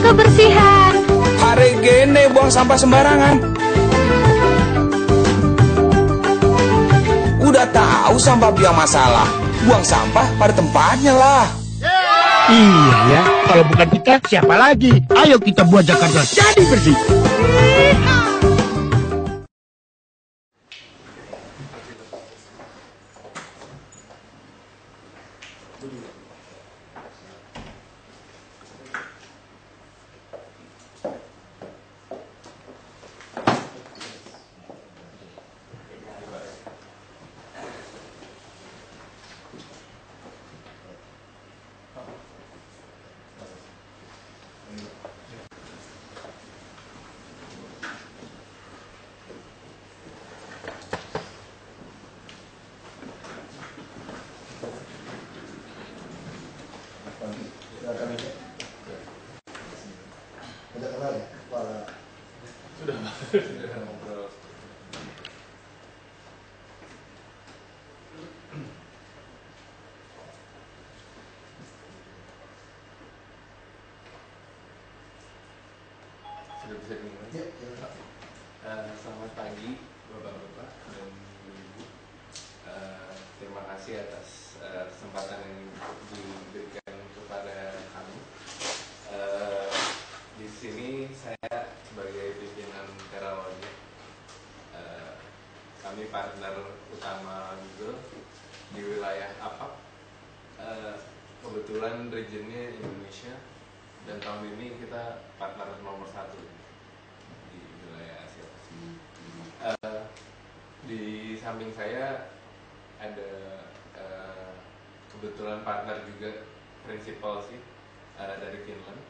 kebersihan. Hari gini buang sampah sembarangan. Udah tahu sampah biang masalah, buang sampah pada tempatnya lah. Iya ya, kalau bukan kita siapa lagi? Ayo kita buat Jakarta jadi bersih. Sudah bisa dimulai? Ya. Selamat pagi Bapak-Bapak dan Ibu-Ibu. Terima kasih atas kesempatan yang diberikan kepada kami. Di sini saya sebagai pimpinan Teralogic. Kami partner utama Google di wilayah APAC. Kebetulan regionnya Indonesia. Dan tahun ini kita partner nomor 1 di wilayah Asia Pasifik. Di samping saya ada kebetulan partner juga prinsipal sih dari Finland,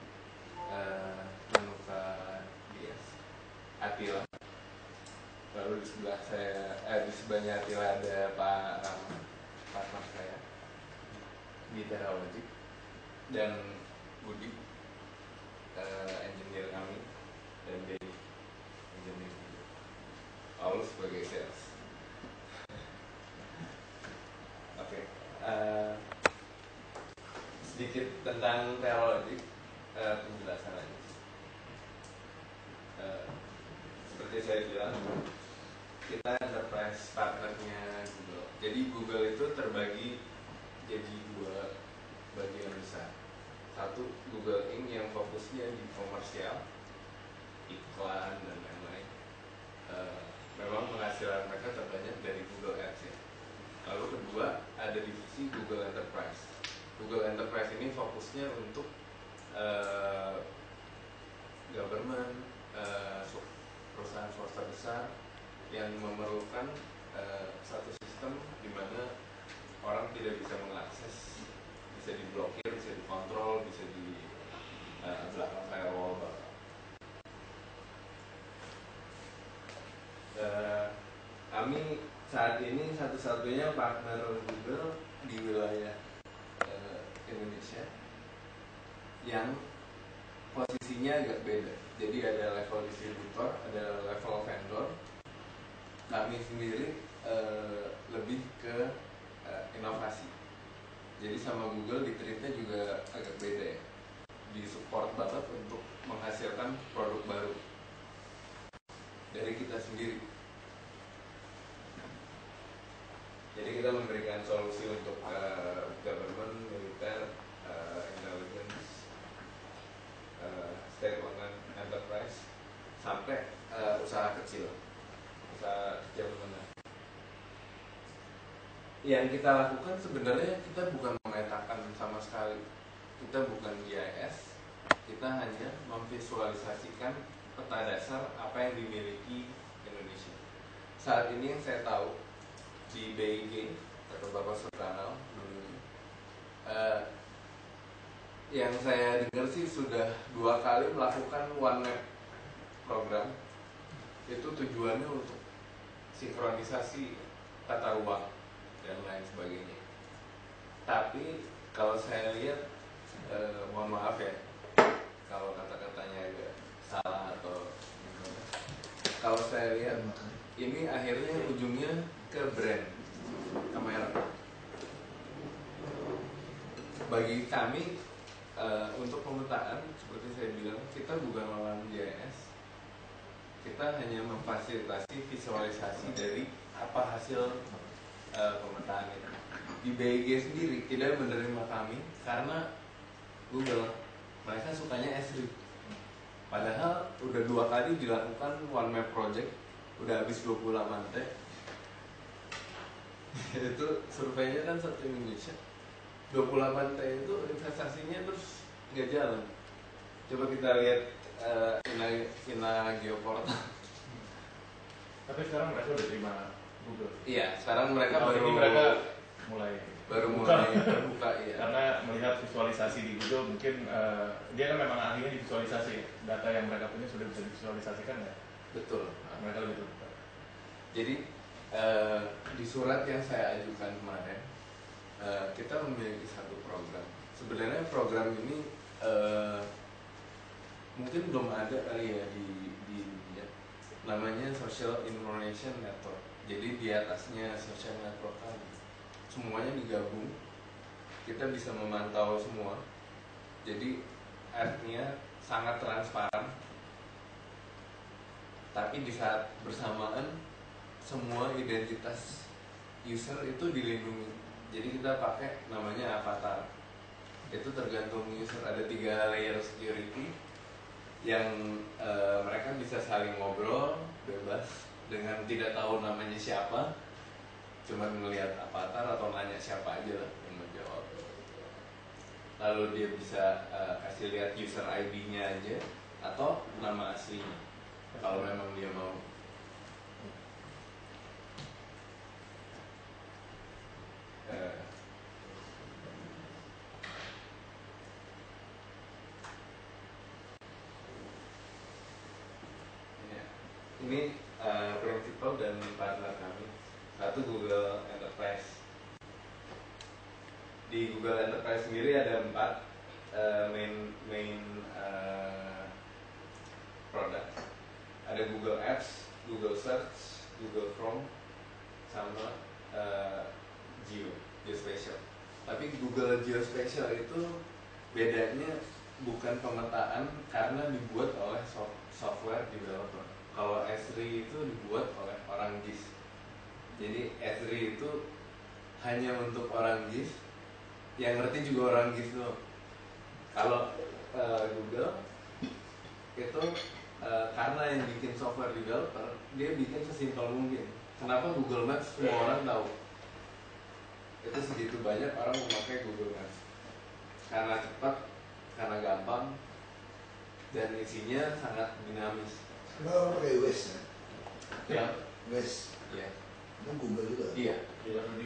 Manuka Dias, Attila. Lalu di sebelah saya, di sebelahnya Attila ada Pak Rama, partner saya di Teralogic, dan Budi, engineer kami, dan Denny, engineer juga. Paulus sebagai sales. Oke. Sedikit tentang Teralogic, penjelasan aja. Seperti saya bilang, kita enterprise partnernya Google. Jadi Google itu terbagi jadi 2 bagian besar. Satu, Google Inc. yang fokusnya di komersial, iklan dan lain-lain. Memang penghasilan mereka terbanyak dari Google Ads ya. Lalu kedua, ada divisi Google Enterprise. Google Enterprise ini fokusnya untuk government, perusahaan swasta besar yang memerlukan satu sistem di mana orang tidak bisa mengakses, bisa diblokir, bisa dikontrol, bisa di belakang firewall. Kami saat ini satu-satunya partner Google di wilayah Indonesia yang posisinya agak beda. Jadi ada level distributor, ada level vendor. Kami sendiri lebih ke inovasi. Jadi sama Google ditreatnya juga agak beda ya. Di support banget untuk menghasilkan produk baru dari kita sendiri. Jadi kita memberikan solusi untuk government, militer, intelligence, state-owned enterprise, sampai usaha kecil menengah. Yang kita lakukan sebenarnya kita bukan memetakan sama sekali. Kita bukan GIS, kita hanya memvisualisasikan peta dasar apa yang dimiliki Indonesia. Saat ini yang saya tahu di BIG atau Bapak Sukanal dulu, yang saya dengar sih sudah 2 kali melakukan One Map program. Itu tujuannya untuk sinkronisasi tata ruang dan lain sebagainya. Tapi kalau saya lihat, mohon maaf ya kalau kata-katanya agak salah atau gimana. Kalau saya lihat ini akhirnya ujungnya ke brand, ke merek. Bagi kami untuk pemetaan seperti saya bilang, kita bukan lawan GIS, kita hanya memfasilitasi visualisasi dari apa hasil pemetaan itu. Di BIG sendiri tidak menerima kami karena Google, mereka sukanya Esri. Padahal udah 2 kali dilakukan one map project, udah habis 28 T. Itu surveinya kan satu Indonesia, 28 T itu investasinya terus nggak jalan. Coba kita lihat Ina Geoportal. Tapi sekarang mereka udah terima Google. Iya, sekarang mereka baru mulai terbuka, iya. Karena melihat visualisasi di Google, mungkin dia kan memang ahlinya di visualisasi. Data yang mereka punya sudah bisa divisualisasikan ya. Betul. Mereka lebih terbuka. Jadi di surat yang saya ajukan kemarin, kita memiliki satu program. Sebenarnya program ini mungkin belum ada kali ya di dunia. Namanya Social Information Network. Jadi di atasnya social network tadi, semuanya digabung, kita bisa memantau semua. Jadi artinya sangat transparan. Tapi di saat bersamaan semua identitas user itu dilindungi. Jadi kita pakai namanya avatar. Itu tergantung user, ada 3 layer security yang mereka bisa saling ngobrol bebas dengan tidak tahu namanya siapa, cuman melihat avatar atau nanya siapa aja lah yang menjawab. Lalu dia bisa kasih lihat user ID-nya aja atau nama aslinya kalau memang dia mau. Ini prinsipal dan partner kami. Satu, Google Enterprise. Di Google Enterprise sendiri ada 4 main produk. Ada Google Apps, Google Search, Google Chrome, sama Geospatial. Tapi Google Geospatial itu bedanya bukan pemetaan karena dibuat oleh software developer. Kalau Esri itu dibuat oleh orang GIS. Jadi Esri itu hanya untuk orang GIS, yang ngerti juga orang GIS loh. Kalau Google itu karena yang bikin software developer, dia bikin sesimpel mungkin. Kenapa Google Maps semua orang tahu? Itu segitu banyak orang memakai Google Maps. Karena cepat, karena gampang, dan isinya sangat dinamis. Kenapa orang pakai Waze ya? Ya, Waze, iya, itu Google juga. iya.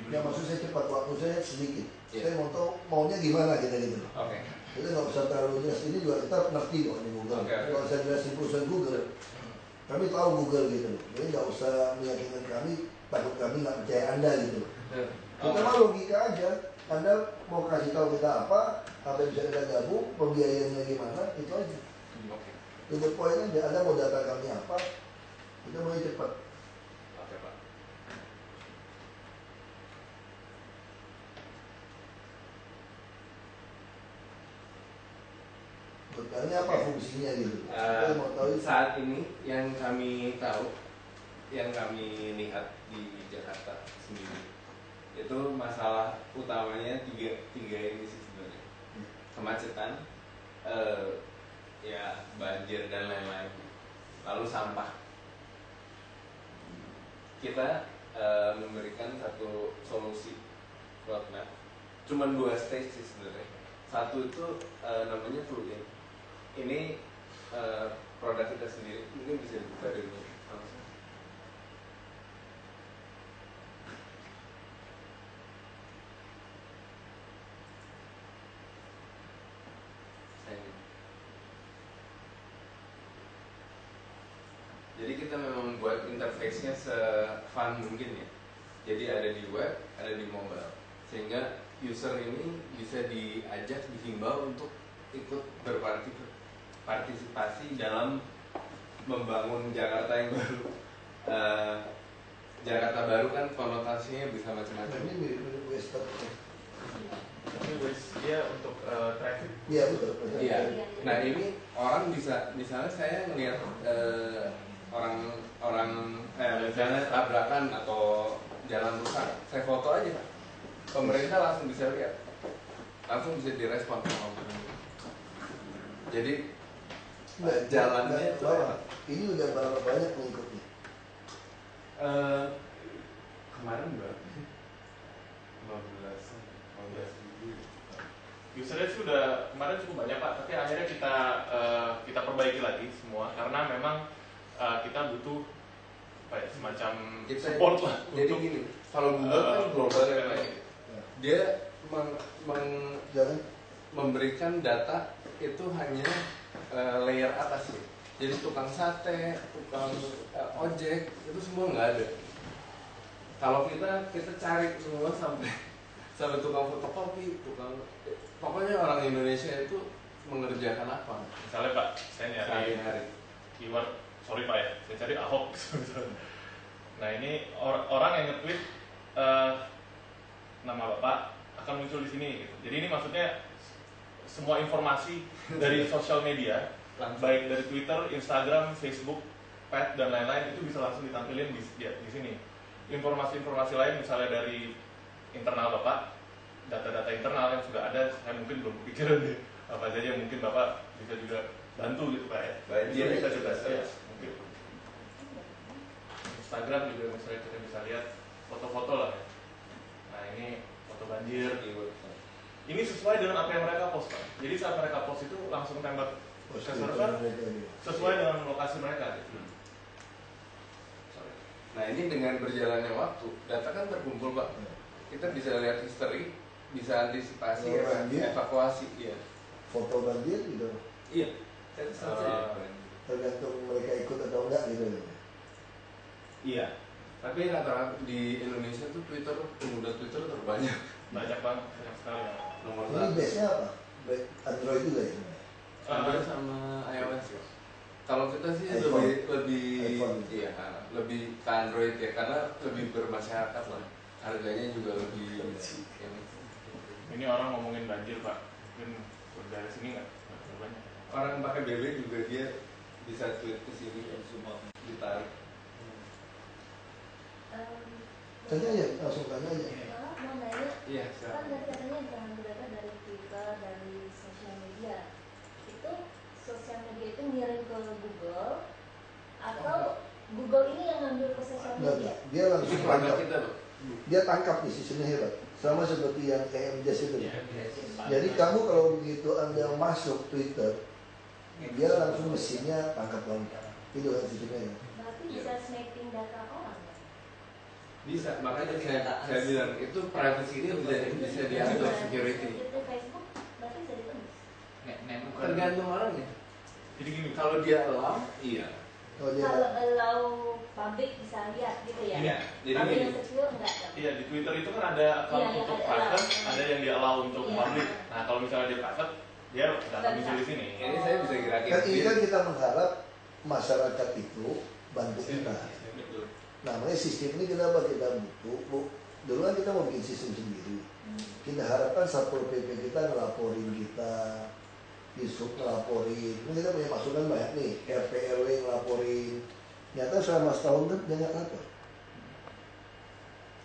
Ya maksud saya cepat, waktu saya sedikit. Iya. Saya mau tahu maunya gimana kita gitu. Oke. Kita nggak usah terlalu jelas. Ini juga kita ngerti kok di Google. Oke. Kalau saya jelasin perusahaan Google, kami tahu Google gitu. Jadi nggak usah meyakinkan kami, takut kami nggak percaya Anda gitu. Kita mah logika aja. Anda mau kasih tahu kita apa yang bisa kita gabung, pembiayaannya gimana, itu aja. Oke. To the point aja, Anda mau data kami apa, kita mau cepat. Oke, Pak. Betulnya apa fungsinya gitu? Kita mau tahu Saat ini yang kami tahu, yang kami lihat di Jakarta sendiri, itu masalah utamanya tiga ini sih sebenarnya. Kemacetan, ya banjir dan lain-lain. Lalu sampah. Kita memberikan satu solusi roadmap. Cuman 2 stage sih sebenarnya. Satu itu namanya Fluin. Ini produk kita sendiri. Mungkin bisa dibuka dulu langsung. Jadi kita memang membuat interface-nya se-fun mungkin ya. Jadi ada di web, ada di mobile. Sehingga user ini bisa diajak, dihimbau untuk ikut berpartisipasi dalam membangun Jakarta yang baru. Jakarta baru kan konotasinya bisa macam-macam. ini mirip Western. Tapi dia untuk traffic. Iya betul. Iya. Nah ini orang bisa, misalnya saya ngeliat orang misalnya tabrakan atau jalan rusak, saya foto aja, pemerintah langsung bisa lihat, langsung bisa direspon sama pemerintah. Jadi jalannya itu ini udah berapa banyak pengikutnya? Kemarin berapa sih? 15 ribu. Usernya sudah kemarin cukup banyak Pak, tapi akhirnya kita perbaiki lagi semua karena memang kita butuh apa ya, semacam support lah. Jadi untuk gini, kalau Google kan global ya, dia Jangan. memberikan data itu hanya layer atas sih. Jadi tukang sate, tukang ojek itu semua nggak ada. Kalau kita cari semua sampai tukang fotokopi, pokoknya orang Indonesia itu mengerjakan apa? Misalnya Pak, saya nyari Sehari-hari. keyword, sorry Pak ya, saya cari Ahok. Nah ini orang yang nge-tweet nama Bapak akan muncul di sini gitu. Jadi ini maksudnya semua informasi dari sosial media, baik dari Twitter, Instagram, Facebook, Pet dan lain-lain itu bisa langsung ditampilin di sini. Informasi-informasi lain misalnya dari internal Bapak, data-data internal yang sudah ada, saya mungkin belum kepikiran nih apa saja yang mungkin Bapak bisa juga bantu gitu Pak ya. Banjir Bisa juga saya mungkin. Instagram juga misalnya kita bisa lihat foto-foto lah ya. Nah ini foto banjir. Ini sesuai dengan apa yang mereka post Pak. Jadi saat mereka post itu langsung tembak ke server sesuai dengan lokasi mereka gitu. Nah ini dengan berjalannya waktu, data kan terkumpul Pak. Kita bisa lihat history, bisa antisipasi, evakuasi, iya. Foto banjir gitu. Iya. Tergantung mereka ikut atau enggak gitu. Iya. Tapi rata-rata di Indonesia tuh pengguna Twitter terbanyak. Banyak banget, banyak sekali ya. Nomor Ini satu. base-nya apa? Android juga ya? Android sama iOS ya. Kalau kita sih iPhone. lebih iPhone. iya, lebih ke Android ya, karena lebih bermasyarakat lah. Harganya juga lebih Ini orang ngomongin banjir Pak, mungkin dari sini nggak banyak. orang pakai BB juga dia bisa tweet ke sini semua ditarik. Tanya aja, langsung tanya aja. Mau nanya, Iya, kan silakan. tadi katanya jangan data dari Twitter, dari sosial media. Itu sosial media itu ngirim ke Google atau Google ini yang ngambil ke sosial Enggak, media? dia langsung Perangkat tangkap. kita loh. Dia tangkap nih sistemnya hebat. Sama seperti yang EMJS itu. Iya, Jadi kamu kalau begitu Anda masuk Twitter, dia langsung mesinnya tangkap kamu. Itu kan sistemnya. Berarti bisa sniping data orang ya? Bisa, makanya saya bilang itu privacy ini bisa diatur security. Itu Facebook berarti bisa ditembus. Tergantung orangnya. Jadi gini, Kalau dia allow, iya. Oh, dia Kalau allow publik bisa lihat gitu ya? Iya, jadi Tapi gini. yang secure enggak dong? iya di Twitter itu kan ada account Iya, untuk ada private, allow. ada yang di allow untuk Iya. public. Nah kalau misalnya dia private, dia nggak akan muncul di sini. Ini saya bisa gerakin. kan ini kan kita mengharap masyarakat itu bantu kita. Betul. Namanya sistem ini kenapa kita butuh? Dulu kan kita mau bikin sistem sendiri. Kita harapkan Satpol PP kita ngelaporin kita, Disub ngelaporin. Ini kita punya masukan banyak nih, RT RW ngelaporin. Nyata selama setahun kan dia nggak lapor.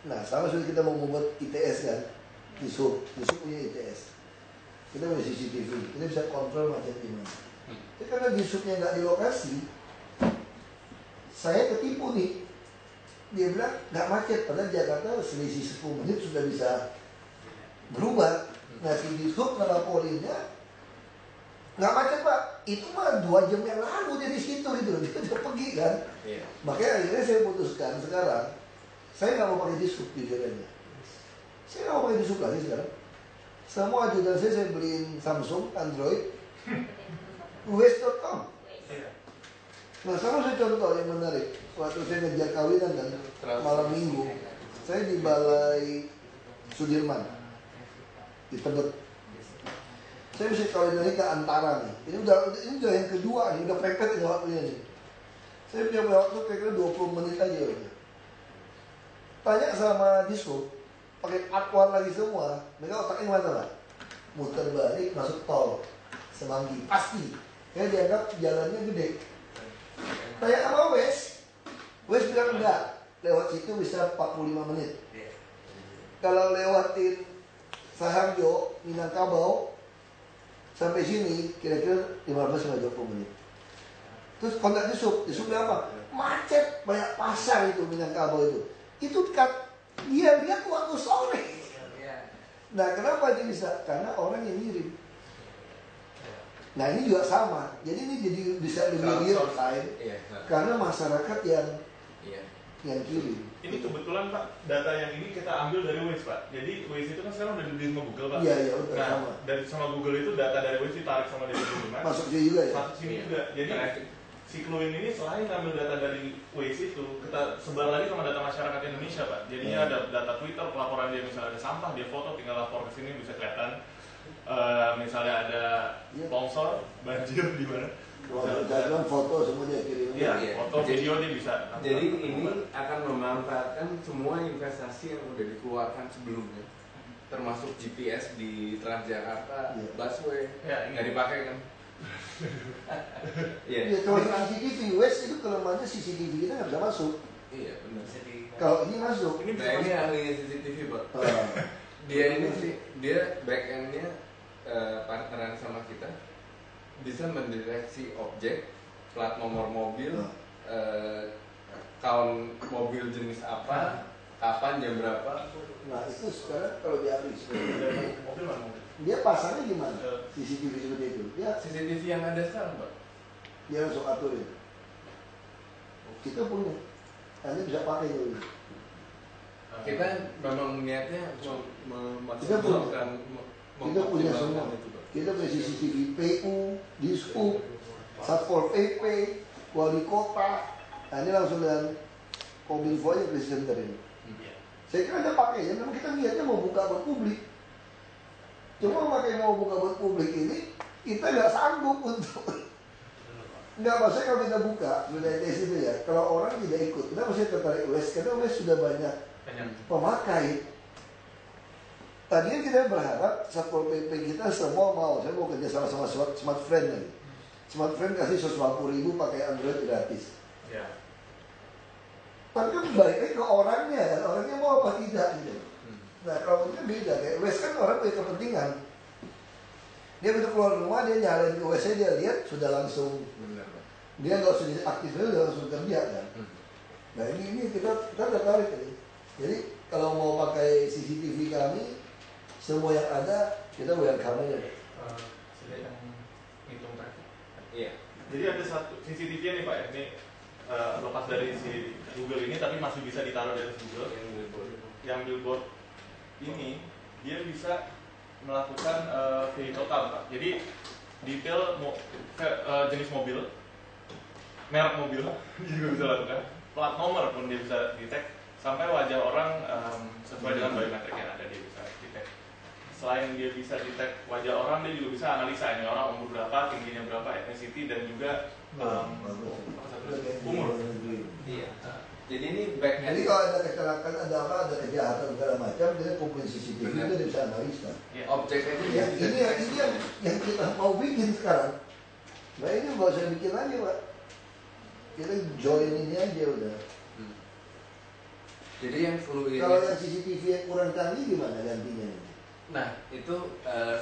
Nah sama seperti kita mau membuat ITS kan, Disub punya ITS. Kita punya CCTV, kita bisa kontrol macam gimana. Tapi karena Disubnya nggak di lokasi, saya ketipu nih. Dia bilang nggak macet, padahal Jakarta selisih 10 menit sudah bisa berubah. Nah si Disub ngelaporinnya nggak macet Pak, itu mah 2 jam yang lalu dia di situ gitu, dia udah pergi kan. Iya. Makanya akhirnya saya putuskan sekarang, saya nggak mau pakai Disub jujur aja. Saya nggak mau pakai Disub lagi sekarang. Semua ajudan saya beliin Samsung, Android, Waze.com. Nah sama saya contoh yang menarik. Waktu saya ngejar kawinan kan, malam minggu, saya di Balai Sudirman, di Tebet. Saya bisa kawinan ini ke Antara nih. Ini udah yang kedua nih, udah pepet ini waktunya nih. Saya punya waktu kira-kira 20 menit aja. Udah. Tanya sama Disco, pakai aqua lagi semua. Mereka otaknya mana lah? Muter balik masuk tol Semanggi pasti. Karena dianggap jalannya gede. Kayak sama Wes bilang enggak, lewat situ bisa 45 menit. Kalau lewatin Saharjo, Minangkabau sampai sini kira-kira 15-20 menit. Terus kontak Yusuf bilang apa? Macet, banyak pasar itu Minangkabau itu. Itu dia lihat waktu sore. Nah kenapa dia bisa? Karena orang yang ngirim. Nah ini juga sama. Jadi ini jadi bisa lebih real time. Karena masyarakat yang kirim. Ini kebetulan Pak, data yang ini kita ambil dari Waze Pak. Jadi Waze itu kan sekarang udah dibeli sama Google Pak. Iya udah Nah, sama. dari sama Google itu data dari Waze ditarik sama dari Google Maps. Masuk sini juga ya. Masuk sini juga. Jadi si Cluin ini selain ngambil data dari Waze itu, kita sebar lagi sama data masyarakat Indonesia Pak. Jadinya ada data Twitter, pelaporan dia misalnya ada sampah, dia foto, tinggal lapor ke sini bisa kelihatan. Misalnya ada longsor, banjir di mana. Jangan foto semua dia kirim. Iya, foto, video dia bisa. Jadi ini akan memanfaatkan semua investasi yang udah dikeluarkan sebelumnya, termasuk GPS di Transjakarta, busway, nggak dipakai kan? Iya, kalau CCTV West itu kelemahannya CCTV kita nggak bisa masuk. Iya benar. Kalau ini masuk. Ini bisa Nah ini masuk. ahli CCTV Pak. Dia ini sih, dia back endnya partneran sama kita, bisa mendeteksi objek, plat nomor mobil, count mobil jenis apa, kapan, jam berapa. Nah itu sekarang kalau diambil Mobil mana mobil? dia pasangnya gimana? CCTV seperti itu. Dia CCTV yang ada sekarang Pak. dia langsung aturin. Kita punya. Nanti bisa pakai dulu. Kita memang niatnya memaksimalkan Kita punya semua. itu Pak. Kita punya CCTV PU, Dishub, Satpol PP, Wali Kota. Nah ini langsung dengan Kominfo aja presenter ini. Saya kira dia pakai ya, memang kita niatnya mau buka buat publik. Cuma pakai mau buka buat publik ini, kita nggak sanggup untuk nggak maksudnya kalau kita buka sudah tes itu ya. Kalau orang tidak ikut, kita masih tertarik West karena West sudah banyak pemakai. Tadinya kita berharap Satpol PP kita semua mau, saya mau kerja sama Smart Friend lagi. Smart Friend kasih 150.000 pakai Android gratis. Ya. Tapi kan baiknya ke orangnya, dan orangnya mau apa tidak gitu. Nah kalau itu beda, kayak West kan orang punya kepentingan. Dia begitu keluar rumah, dia nyalain ke WC, dia lihat sudah langsung. Benar Pak. Dia nggak usah aktifnya, udah langsung kerja kan. Nah ini kita tertarik ini. Jadi kalau mau pakai CCTV kami, semua yang ada kita welcome aja. Sudah yang hitung traffic. Iya. Jadi ada satu CCTV nih Pak ya, ini lepas dari si Google ini tapi masih bisa ditaruh di atas Google. Yang billboard ini dia bisa melakukan vehicle count Pak. Jadi detail jenis mobil, merek mobil dia juga bisa lakukan. Plat nomor pun dia bisa detect sampai wajah orang sesuai dengan biometrik yang ada dia bisa detect. Selain dia bisa detect wajah orang, dia juga bisa analisa ini orang umur berapa, tingginya berapa, ethnicity dan juga umur. Iya. Jadi ini back end. Jadi kalau ada kecelakaan, ada apa, ada kejahatan segala macam, kita kumpulin CCTV itu dia bisa analisa. Objeknya Ya, ini yang kita mau bikin sekarang. Nah ini nggak usah bikin lagi Pak. Kita join ini aja udah. Jadi yang fluid. Kalau yang CCTV yang kurang canggih gimana gantinya? Nah itu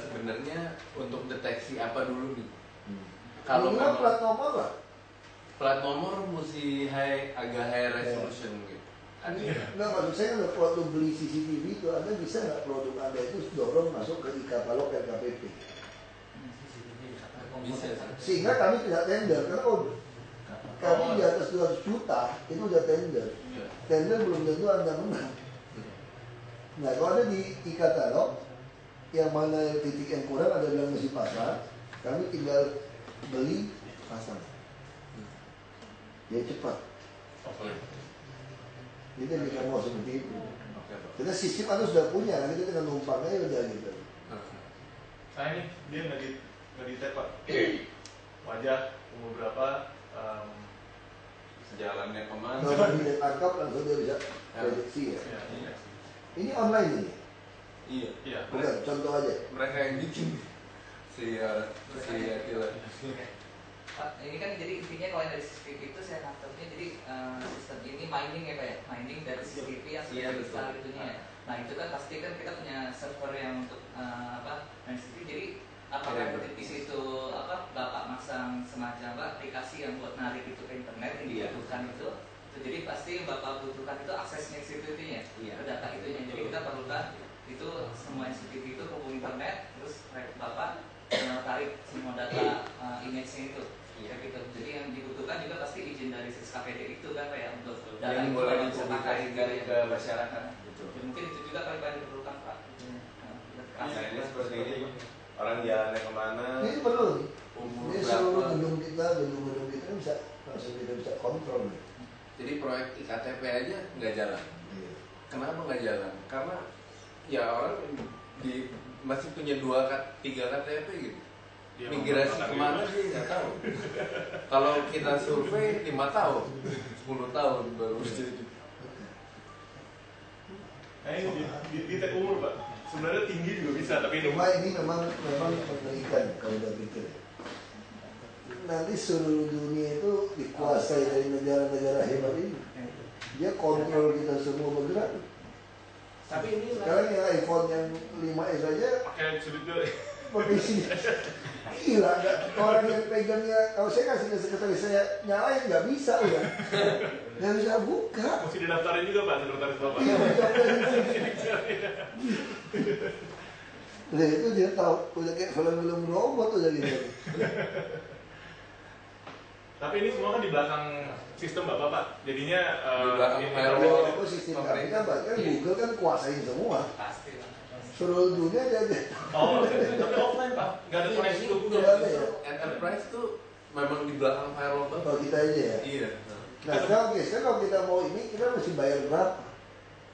sebenarnya untuk deteksi apa dulu nih? Kalau minimal memang plat nomor lah. plat nomor mesti agak high resolution gitu. Nggak, maksud saya nggak waktu beli CCTV itu Anda bisa nggak produk Anda itu dorong masuk ke e-katalog LKPP? Bisa. Sehingga kami tidak tender karena kami di atas 200 juta itu udah tender. Tender belum tentu Anda menang. Nah kalau ada di e-katalog yang mana titik yang kurang ada bilang mesti pasang, kami tinggal beli pasang. Ya cepat. Jadi kita mau seperti itu. Kita sistem Anda sudah punya, nanti kita tinggal numpang aja udah gitu. Nah ini dia ngedetect Pak. Wajah, umur berapa, Sejalannya kemana? Kalau ditangkap langsung dia bisa prediksi ya. ya. Ini online ini. Iya. Iya. Bukan, contoh aja. Mereka yang bikin si Attila. Pak, ini kan jadi intinya kalau yang dari CCTV itu saya nangkepnya jadi sistem ini mining ya Pak ya, mining dari CCTV yang sudah besar itunya ya. Nah itu kan pasti kan kita punya server yang untuk main CCTV. Jadi apakah di situ Bapak masang semacam aplikasi yang buat narik itu ke internet yang dibutuhkan itu jadi pasti yang Bapak butuhkan itu aksesnya CCTV-nya, ke data itunya. Jadi kita perlukan itu semua CCTV itu hubung internet, terus Bapak tarik semua data image-nya itu. Ya gitu. Jadi yang dibutuhkan juga pasti izin dari SKPD itu kan kayak untuk data yang itu boleh yang bisa pakai dipublikasikan ke masyarakat. Betul. Ya, mungkin itu juga kali yang diperlukan Pak. Nah ini seperti ini orang jalannya kemana? Ini perlu nih. Umur Ini berapa? seluruh gedung-gedung kita bisa langsung kita bisa kontrol nih. Jadi proyek IKTP aja nggak jalan. Iya. Kenapa nggak jalan? Karena ya orang masih punya 3 KTP gitu. Dia Migrasi menggunakan kemana itu. sih nggak tahu. Kalau kita survei 5 tahun, 10 tahun baru jadi. Nah ini di tek umur Pak. Sebenarnya tinggi juga bisa, tapi Cuma ini memang mengerikan kalau udah pikir. Nanti seluruh dunia itu dikuasai dari negara-negara hebat ini. Dia kontrol kita semua bergerak. Tapi ini Sekarang yang iPhone yang 5S aja pakai sudut dulu. pakai sini. Gila, nggak orang yang pegangnya. Kalau saya kasih ke sekretaris saya nyalain nggak bisa udah. Nggak bisa buka. Mesti didaftarin juga Pak, sekretaris Bapak. Iya, nah itu dia tahu udah kayak film-film robot udah gitu. Tapi ini semua kan di belakang sistem Bapak Pak. Jadinya Di belakang ini- firewall. Kalau sistem kami kan bahkan Google kan kuasain semua. Pasti lah. Seluruh dunia jadi. Oh, tapi offline Pak. Nggak ada koneksi ke Google. Nggak ada ya. Enterprise tuh memang di belakang firewall banget. Kalau kita aja ya. Iya. Nah sekarang oke, sekarang kalau kita mau ini kita mesti bayar berapa?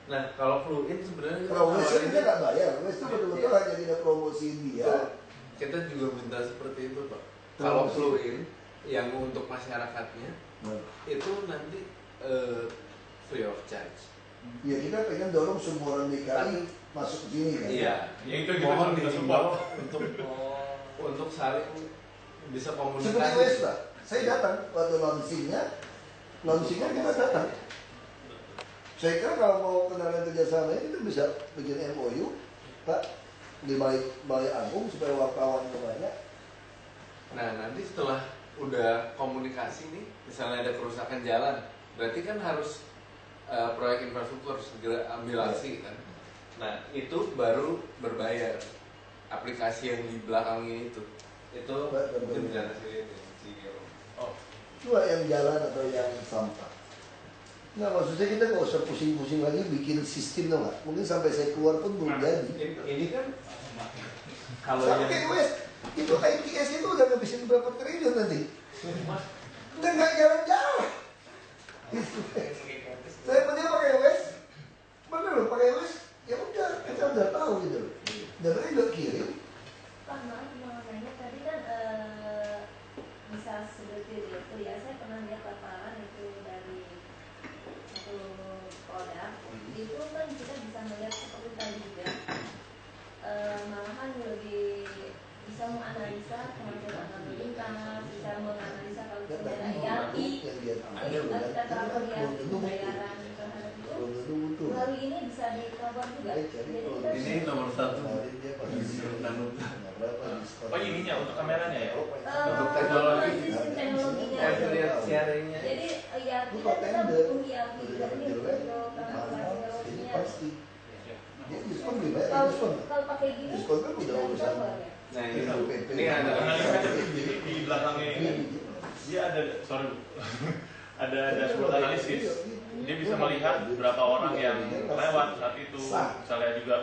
Nah kalau Fluin sebenarnya Kalau Wes tawarin- kita nggak bayar, Wes itu betul-betul hanya kita promosiin dia. kita juga minta seperti itu Pak. Terus. Kalau Fluin yang untuk masyarakatnya Nah, itu nanti free of charge. ya kita pengen dorong semua orang DKI masuk ke sini kan. Iya. Ya, itu kita Mohon kita dihimbau support. untuk saling bisa Seperti komunikasi. Wes lah, saya datang waktu launchingnya kita datang. Saya kira kalau mau kenalan kerjasama itu bisa bikin MOU, Pak, di balai agung supaya wartawan banyak. Nah nanti setelah udah komunikasi nih, misalnya ada kerusakan jalan, berarti kan harus proyek infrastruktur segera ambil alih kan. Nah itu baru berbayar aplikasi yang di belakangnya itu mungkin bisa kasih Oh, Cuma yang jalan atau yang sampah. Nah maksudnya kita nggak usah pusing-pusing lagi bikin sistem dong nggak? Mungkin sampai saya keluar pun belum jadi. ini kan kalau Sama yang kayak Wes, itu ITS itu udah ngabisin berapa triliun nanti? Udah nggak jalan-jalan. Saya mending pakai Wes, bener loh pakai Wes. Ya udah, kita udah tahu gitu loh. Dan mereka udah kirim. Pak, maaf mau nanya tadi kan bisa sedetil itu ya. Saya pernah lihat paparan itu dari satu produk. Itu kan kita bisa melihat seperti tadi juga. Malahan lebih bisa menganalisa kemampuan lalu lintas, bisa menganalisa kalau misalnya ada ERP, yang dia itu juga kita transfer yang pembayaran terhadap itu. belum tentu butuh. Melalui ini bisa dikawal juga. Jadi kita ini nomor 1 dia pakai berapa diskon? oh ininya untuk kameranya ya? Untuk teknologi. sistem teknologinya. Saya lihat sharingnya. Jadi ERP Itu kan kok kita tender. butuh ERP juga nih Jelek, untuk mahal, transformasi ini teknologinya. pasti. Dia diskon gimana? Kalau Diskon. kalau pakai gini Diskon kan udah urusan. cover ya. Nah PP. ini ada Analisa jadi di belakangnya ini dia ada ada dashboard analisis. Dia bisa melihat berapa orang yang lewat saat itu, misalnya juga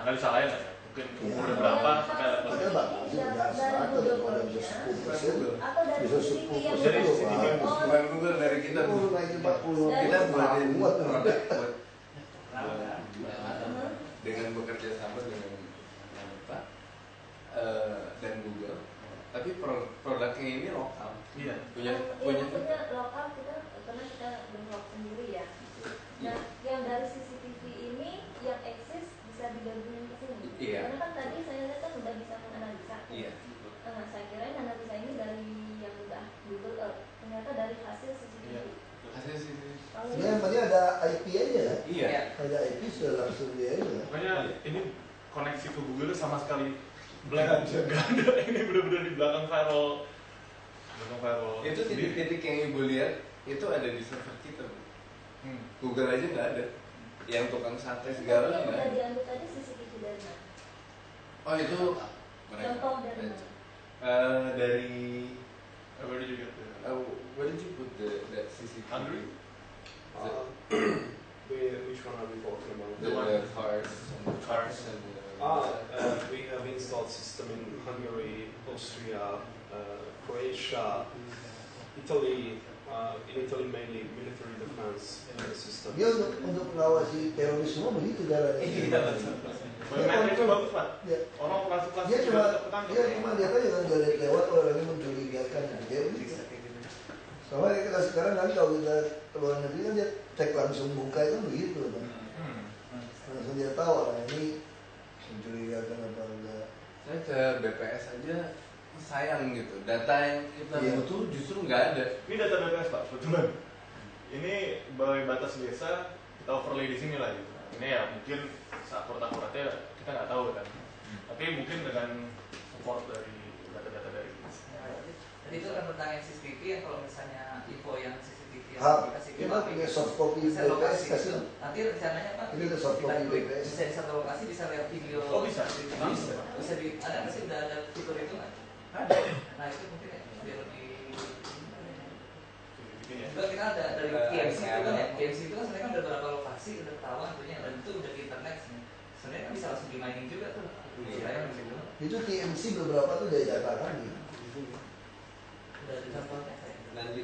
analisa lain lah ya. Mungkin umurnya berapa sampai level Ada bang, bisa satu daripada bisa 10%. Atau dari Bisa CCTV yang 10%. Dari Oh, CCTV. bukan Google dari kita Itu naikin 40. kita buatin buat produk buat uh-huh. dengan bekerja sama dengan Namita dan Google, tapi produknya ini lokal. Iya. Punya Maksudnya lokal kita karena kita belum lokal sendiri ya. Nah, yang dari sisi ada IP aja kan? Iya. Ada IP sudah langsung dia aja. Makanya ini koneksi ke Google sama sekali blank, nggak ada. Ini benar-benar di belakang firewall. Itu titik-titik yang ibu lihat itu ada di server kita. Google aja nggak ada. Yang tukang sate segala Tapi yang nggak udah ada. diambil tadi CCTV dari mana? Oh itu mereka. Contoh dari mana? Dari Where did you get the? where did you put that CCTV? Hungary? Which one are we talking about? The cars and We have installed system in Hungary, Austria, Croatia, Italy. In Italy mainly military defense systems. Dia untuk mengawasi teroris semua begitu caranya. Biometrik itu bagus Pak. Ya. Orang plastik Dia cuma ketangkep. dia cuma lihat aja kan jalan lewat orangnya mencurigakan gitu. Kayak begitu. Sama kita sekarang kan kalau kita ke luar negeri kan dia cek langsung muka itu begitu kan. Langsung dia tahu orang ini mencurigakan apa enggak. saya ke BPS aja sayang gitu. Data yang kita butuh justru nggak ada. Ini data BPS Pak, kebetulan. Ini balai batas desa kita overlay di sini lah gitu. Ini ya mungkin akurat-akuratnya kita nggak tahu kan. Tapi mungkin dengan support dari data-data dari Jadi itu kan tentang yang CCTV yang kalau misalnya info yang CCTV yang Hap, dikasih kita punya soft copy bisa BPS lokasi kasih. itu. Nanti rencananya Pak Ini ada soft copy kita BPS. bisa di satu lokasi bisa lihat video. Oh, bisa? Bisa di ada nggak sih udah ada fitur itu nggak? Ada. Nah itu mungkin ya biar lebih. Juga kita ada dari TMC itu kan ya. TMC itu kan sebenarnya kan ada beberapa lokasi udah ketahuan tentunya dan itu udah di internet sebenarnya. Sebenarnya kan bisa langsung di mining juga tuh. Istilahnya gitu. Itu TMC beberapa tuh dari data kami. Udah ada contohnya kayak. Nanti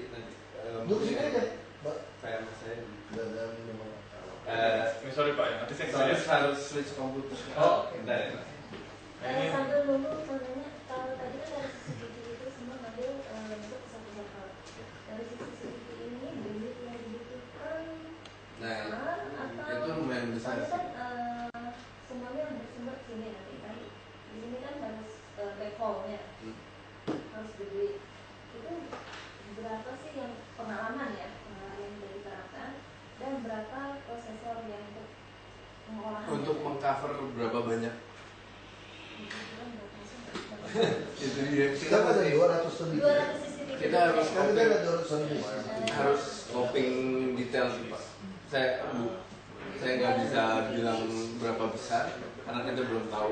Duduk sini aja, Mbak. kayak mas saya. Dan memang. Ini sorry Pak ya, nanti saya Harus switch komputer. Oh, bentar ya. Nah, ini Sambil nunggu sebenarnya kalau tadi kan dari CCTV itu semua ngambil untuk satu cloud. Dari CCTV ini bandwidth yang dibutuhkan Nah, atau itu lumayan besar soalnya sih. kan semuanya bersumber sini nanti kan. Di sini kan harus backhaulnya harus gede. Itu berapa sih yang pengalaman ya yang sudah diterapkan dan berapa prosesor yang untuk pengolahan Untuk mengcover berapa banyak? Itu dia. Kita ada 200 lebih. 200 CCTV. Kita harus Kan kita ada 200 lebih. harus scoping detail sih Pak. Saya nggak bisa bilang berapa besar karena kita belum tahu,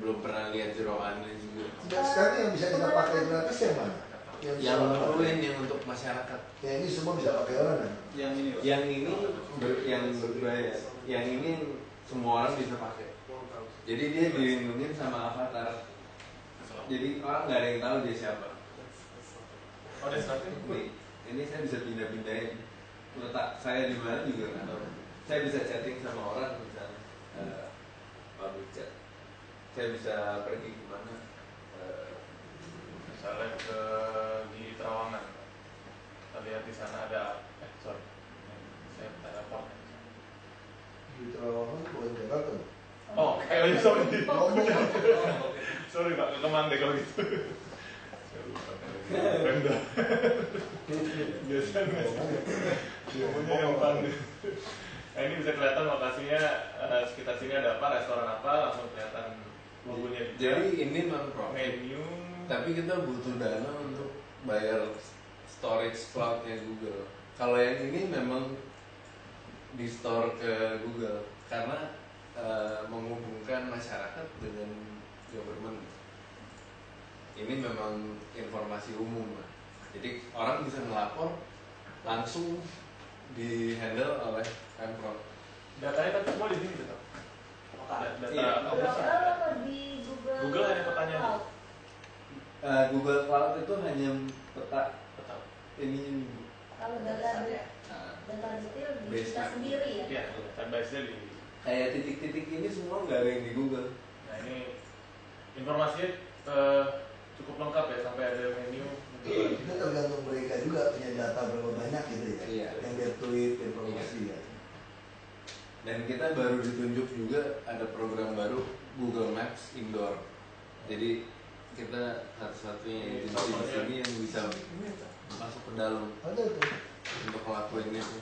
belum pernah lihat jeroannya juga. Dan sekarang yang bisa kita pakai gratis yang mana? Yang lain yang untuk masyarakat. Ya ini semua bisa pakai orang kan? Yang ini yang berbayar. Yang ini semua orang bisa pakai. Jadi dia dilindungin sama avatar. Jadi orang nggak ada yang tahu dia siapa. Oh, ada startnya? Ini saya bisa pindah-pindahin. Letak saya di mana juga nggak tahu. Saya bisa chatting sama orang misalnya public chat. Saya bisa pergi kemana. Misalnya di Terawangan. Kita lihat di sana ada sorry. Saya teleport. Di Terawangan bukan Jakarta. Oh, sorry. Ngomong. Sorry Pak, ke Kemang deh kalau gitu. Saya lupa. Pemda. Biasanya ngomongnya yang pandai. Nah, ini bisa kelihatan lokasinya sekitar sini ada apa, restoran apa, langsung kelihatan logonya. Jadi ini non profit. Menu. Tapi kita butuh dana untuk bayar storage cloudnya Google. Kalau yang ini memang di store ke Google karena menghubungkan masyarakat dengan government. Ini memang informasi umum, jadi orang bisa melapor langsung di handle oleh Pemprov. Datanya kan semua di sini tetap. Data Iya. Atau di Google hanya pertanyaan. Cloud? Google Cloud itu hanya peta ini. Kalau data Nah, data detail di Base kita map. sendiri ya. Iya, base-nya di. kayak titik-titik ini semua nggak ada yang di Google. Nah ini informasinya cukup lengkap ya sampai ada menu. Itu tergantung mereka juga punya data berapa banyak gitu ya. Iya. Yang dia tweet informasi ya. Dan kita baru ditunjuk juga ada program baru Google Maps Indoor. Jadi kita satu-satunya agensi di sini yang bisa masuk ke dalam Ada tuh. untuk ngelakuin itu.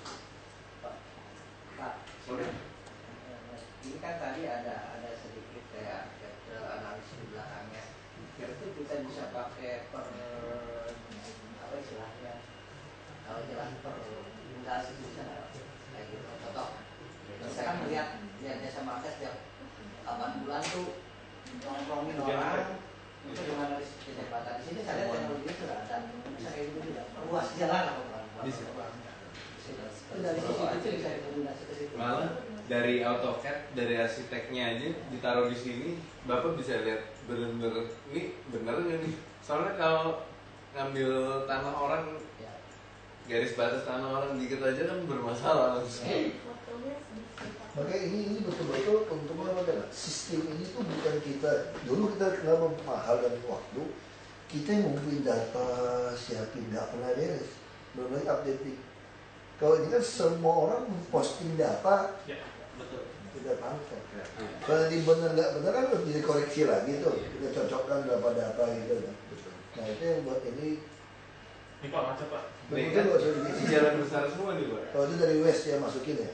nongkrongin orang itu gimana kecepatan. Di sini saya lihat teknologinya sudah ada, bisa kayak gitu juga. Ruas jalan lah Pak. Bisa. Itu dari sisi itu bisa dikombinasi ke situ. Malah dari AutoCAD, dari arsiteknya aja ditaruh di sini, Bapak bisa lihat bener-bener ini bener nggak nih? Soalnya kalau ngambil tanah orang, garis batas tanah orang dikit aja kan bermasalah langsung. Makanya ini betul-betul untuk mengatakan sistem ini tuh bukan kita dulu kita kenapa mahal dan waktu kita yang ngumpulin data siapin nggak pernah beres belum lagi updating. Kalau ini kan semua orang posting data Betul. kita pantau. Kalau ini benar nggak benar kan harus dikoreksi lagi tuh kita cocokkan berapa data gitu kan. Nah itu yang buat ini Pak macet Pak. betul nggak usah Ini jalan besar semua nih Pak. kalau itu dari West ya masukin ya.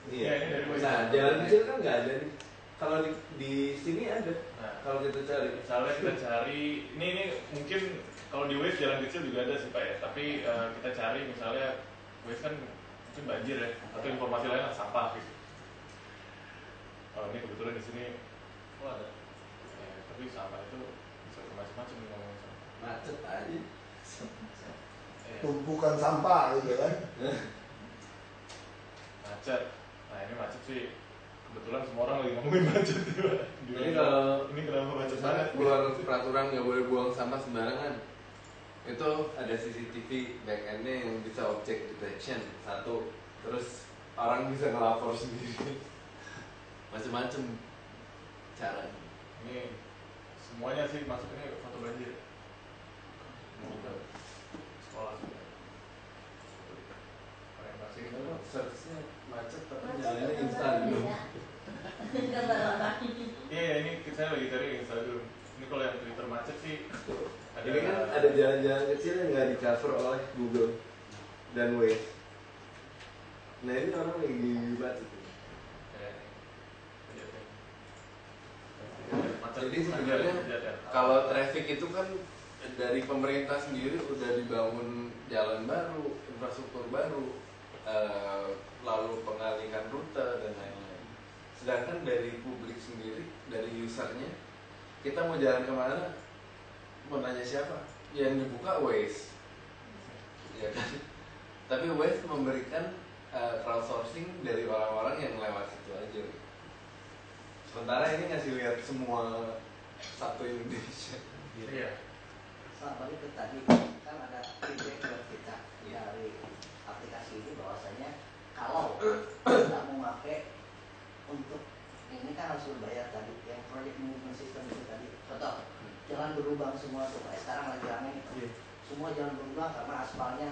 Iya, ini dari West. Nah, jalan kecil kan nggak ada nih. Kalau di sini ada. Nah, Kalau kita cari, misalnya kita cari, ini mungkin kalau di West jalan kecil juga ada sih Pak ya. Tapi kita cari misalnya West kan mungkin banjir ya, atau informasi lain sampah gitu. Oh ini kebetulan di sini, oh ada. Tapi sampah itu bisa macam-macam nih ngomongin sampah. macet aja. Tumpukan sampah gitu kan. Macet. Nah ini macet sih. Kebetulan semua orang lagi ngomongin macet juga. Jadi kalau ini kenapa macet misalnya banget? keluar peraturan nggak boleh buang sampah sembarangan, itu ada CCTV back-endnya yang bisa object detection satu, terus orang bisa ngelapor sendiri, macem-macem cara. Ini semuanya sih masuknya foto banjir. Sekolah juga. Orientasi itu Searchnya macet tapi Macet jalannya itu instan dulu. gambar orang. Iya, ini saya lagi cari Instagram. Ini kalau yang Twitter macet sih ada. Ini kan ada jalan-jalan kecil yang nggak di cover oleh Google dan Waze. Nah ini orang lagi macet. Jadi sebenarnya kalau traffic itu kan dari pemerintah sendiri udah dibangun jalan baru, infrastruktur baru, lalu pengalihan rute dan lain-lain. Sedangkan dari publik sendiri, dari usernya, kita mau jalan kemana, mau nanya siapa? Yang dibuka Waze, ya kan? Tapi Waze memberikan crowdsourcing dari orang-orang yang lewat situ aja. Sementara ini ngasih lihat semua satu Indonesia. Iya. Sama itu tadi kan ada feedback buat kita dari aplikasi ini bahwasanya kalau kita mau pakai untuk ini kan harus berbayar tadi yang project management system itu tadi. Contoh jalan berlubang semua tuh kayak sekarang lagi ramai nih. Semua jalan berlubang karena aspalnya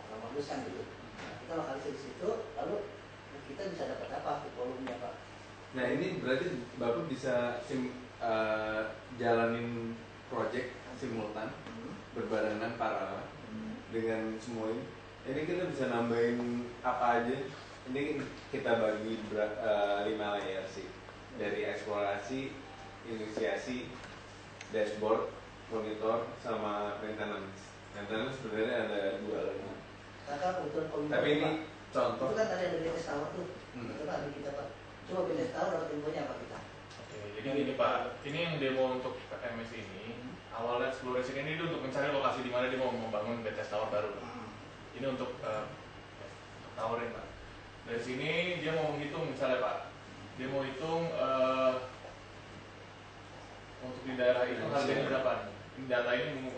nggak bagus kan gitu. Nah, kita lokalisasi di situ lalu kita bisa dapat apa volumenya Pak? Nah ini berarti Bapak bisa jalanin project simultan berbarengan paralel dengan semua ini. Ini kita bisa nambahin apa aja. Ini kita bagi 5 layer sih. Dari eksplorasi, inisiasi, dashboard, monitor, sama maintenance. Maintenance sebenarnya ada 2 lagi. Kakak kebetulan komunitas Tapi ini contoh. itu kan tadi ada BTS Tower tuh. Itu kan kita Pak. Coba BTS Tower dapat infonya apa kita? Oke, jadi gini Pak, ini yang demo untuk PMS ini awalnya exploration ini untuk mencari lokasi di mana dia mau membangun BTS Tower baru. Ini untuk tower ini Pak. Dari sini dia mau menghitung misalnya Pak, dia mau hitung untuk di daerah itu harganya berapa nih? Ini data ini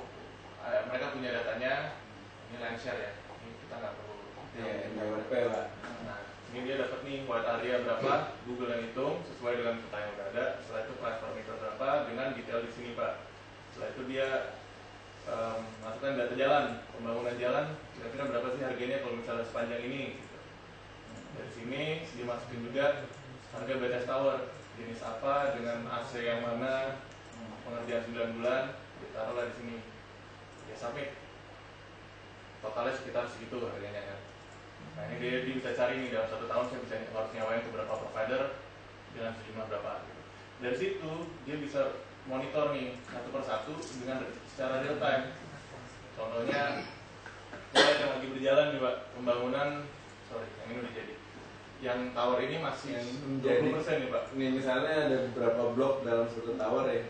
mereka punya datanya, ini land share ya, ini kita nggak perlu. Ya, NWP lah. Nah, ini dia dapat nih buat area berapa, Google yang hitung sesuai dengan peta yang udah ada. Setelah itu price per meter berapa dengan detail di sini Pak. Setelah itu dia masukkan data jalan, pembangunan jalan kira-kira berapa sih harganya kalau misalnya sepanjang ini. Gitu. Dari sini dia masukin juga harga BTS Tower jenis apa dengan AC yang mana, pengerjaan 9 bulan, ditaruhlah di sini. Ya sampai totalnya sekitar segitu harganya kan. Nah ini dia bisa cari nih dalam 1 tahun saya bisa harus nyawain ke berapa provider dengan sejumlah berapa gitu. Dari situ dia bisa monitor nih satu persatu dengan secara real time. Contohnya proyek yang lagi berjalan nih Pak, pembangunan yang ini udah jadi yang tower ini masih Yang 20% nih Pak. Nih misalnya ada beberapa blok dalam satu tower ya.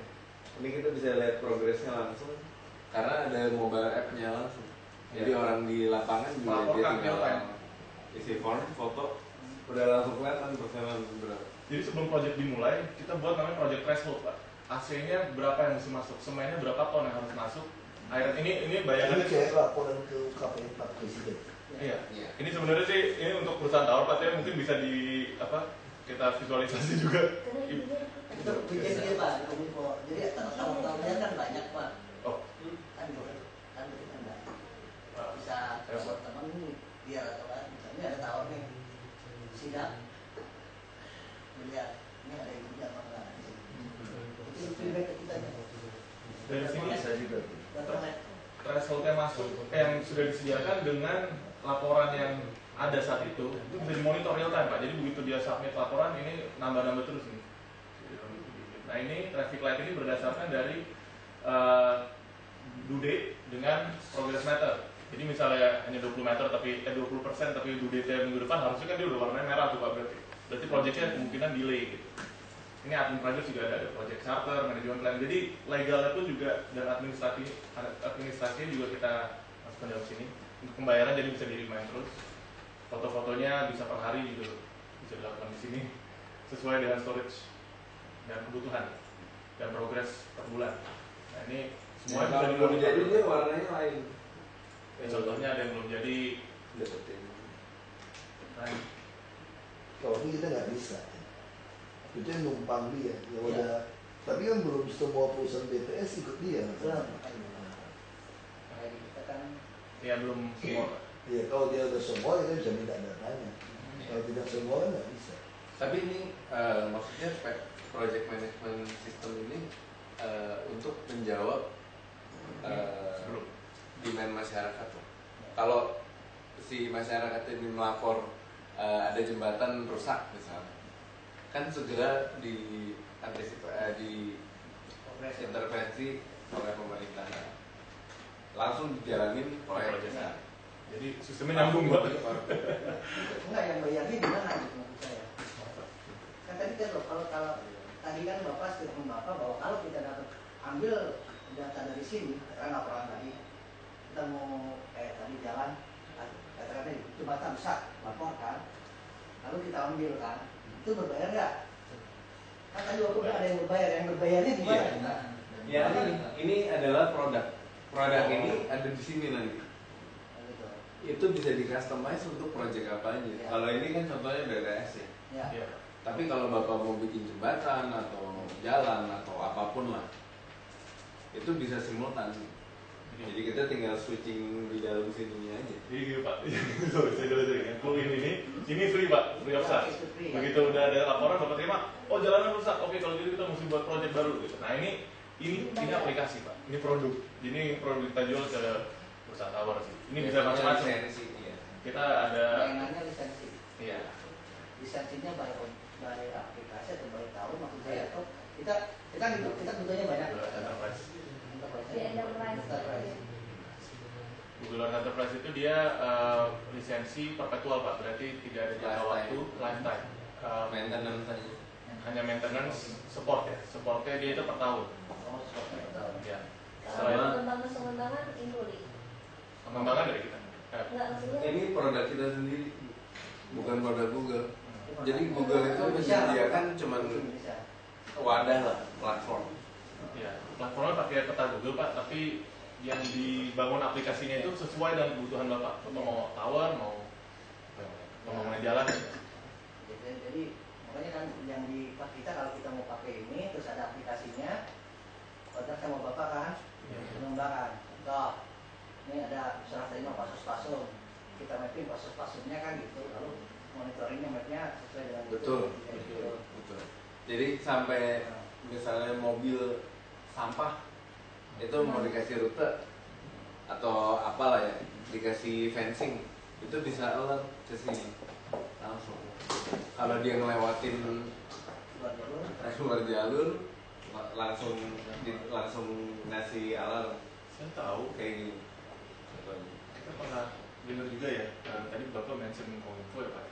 Ini kita bisa lihat progresnya langsung karena ada mobile app-nya langsung. Jadi orang di lapangan juga dia Melaporkan tinggal real time. isi form, foto, udah langsung kelihatan persenan berapa. Jadi sebelum project dimulai, kita buat namanya project threshold Pak. AC-nya berapa yang mesti masuk, semennya berapa ton yang harus masuk. Air ini bayangannya. Ini kayak laporan ke KPI Pak Presiden. Iya. Ini sebenarnya sih ini untuk perusahaan tower Pak, tapi mungkin bisa di apa? Kita visualisasi juga. Itu bikin Pak, kominfo. Jadi tahun-tahunnya kan banyak Pak. Oh. Kan banyak. Bisa teman biar atau kan, misalnya ada tawar nih, sidak, melihat ini ada ibunya apa enggak. Itu feedback ke kita. Dari sini bisa juga. thresholdnya masuk yang sudah disediakan dengan laporan yang ada saat itu bisa dimonitor real time Pak. Jadi begitu dia submit laporan ini nambah-nambah terus nih. Nah ini traffic light ini berdasarkan dari due date dengan progress meter. Jadi misalnya hanya 20 meter tapi 20% tapi due date minggu depan harusnya kan dia udah warnanya merah tuh Pak berarti. Berarti projectnya kemungkinan delay gitu. Ini admin project juga ada project charter, manajemen plan. Jadi legalnya pun juga dan administrasinya juga kita masukkan dalam sini. Untuk pembayaran jadi bisa di-remind terus. Foto-fotonya bisa per hari juga bisa dilakukan di sini sesuai dengan storage dan kebutuhan dan progres per bulan. Nah ini semua kalau belum jadi dia warnanya lain. Contohnya ada yang belum jadi. Dapetin. Lain. Kalau ini kita nggak bisa. Itu yang numpang dia, yang udah. Tapi kan belum semua perusahaan BTS ikut dia. Kita kan Ya belum semua. Iya, kalau dia udah semua kita bisa minta datanya. Kalau tidak semua kan nggak bisa. Tapi ini maksudnya project management system ini untuk menjawab demand masyarakat. Kalau si masyarakat ini melapor ada jembatan rusak misalnya, kan segera di intervensi oleh pemerintah, langsung dijalanin proyeknya. Jadi sistemnya nyambung banget. enggak yang bayarnya gimana gitu maksud saya. Kan tadi kan kalau tadi kan Bapak statement Bapak bahwa kalau kita dapat ambil data dari sini, katakan laporan tadi, kita mau kayak tadi jalan, katakan tadi jembatan rusak, laporkan, lalu kita ambil kan, itu berbayar nggak? Kan tadi waktu ada yang berbayar, yang berbayarnya gimana? Ya ini adalah produk ini ada di sini nanti. Itu bisa di customize untuk project apa aja. Ya. Kalau ini kan contohnya BTS ya. Ya. Tapi kalau Bapak mau bikin jembatan atau jalan atau apapun lah, itu bisa simultan. Jadi kita tinggal switching di dalam sininya aja. Jadi gitu Pak, sorry saya jelasin ya. Kalau ini free Pak, free of charge. Begitu udah ada laporan Bapak terima, oh jalanan rusak, oke kalau gitu kita mesti buat project baru gitu. Nah ini aplikasi Pak, ini produk. Jadi produk kita jual ke perusahaan tower sih. Ini bisa macam-macam. Iya. Kita ada. Mainannya lisensi. Iya. Lisensinya by aplikasi atau by tahun maksud saya atau kita butuhnya banyak. Enterprise. Di enterprise. Google Earth Enterprise itu dia lisensi perpetual Pak, berarti tidak ada jangka waktu, lifetime. Maintenance aja. Hanya maintenance, support ya. Supportnya dia itu per tahun. Oh, software per tahun. Ya. Kalau pengembangan Induli. Pengembangan dari kita. Enggak maksudnya. Ini produk kita sendiri, bukan produk Google. Jadi Google itu menyediakan cuman wadah lah, platform. Ya, platformnya pakai peta Google Pak, tapi yang dibangun aplikasinya itu sesuai dengan kebutuhan Bapak. Bapak mau tower, mau pembangunan jalan. Jadi makanya kan yang di kita kalau kita mau pakai ini terus ada aplikasinya, kontak sama Bapak kan, pengembangan. Contoh, ini ada misalnya tadi mau pasus-pasung, kita mapping pasus-pasungnya kan gitu, lalu monitoringnya mapnya sesuai dengan Betul. Jadi sampai misalnya mobil sampah itu mau dikasih rute atau apalah ya, dikasih fencing, itu bisa alert ke sini langsung. Kalau dia ngelewatin luar jalur langsung ngasih alarm. Saya tahu Kayak gini. kita pernah dengar juga ya. Tadi Bapak mention Kominfo ya Pak.